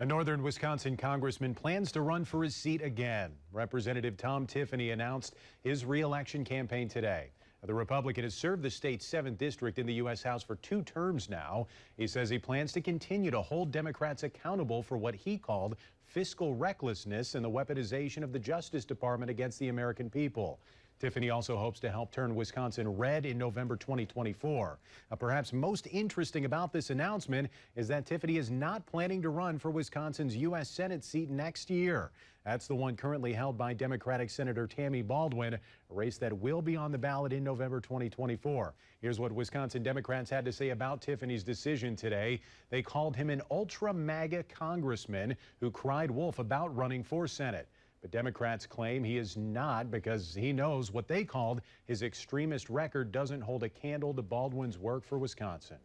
A northern Wisconsin congressman plans to run for his seat again. Representative Tiffany announced his re-election campaign today. The Republican has served the state's 7th district in the U.S. House for 2 terms now. He says he plans to continue to hold Democrats accountable for what he called fiscal recklessness and the weaponization of the Justice Department against the American people. Tiffany also hopes to help turn Wisconsin red in November 2024. Perhaps most interesting about this announcement is that Tiffany is not planning to run for Wisconsin's U.S. Senate seat next year. That's the one currently held by Democratic Senator Baldwin, a race that will be on the ballot in November 2024. Here's what Wisconsin Democrats had to say about Tiffany's decision today. They called him an ultra-MAGA congressman who cried wolf about running for Senate. But Democrats claim he is not because he knows what they called his extremist record doesn't hold a candle to Baldwin's work for Wisconsin.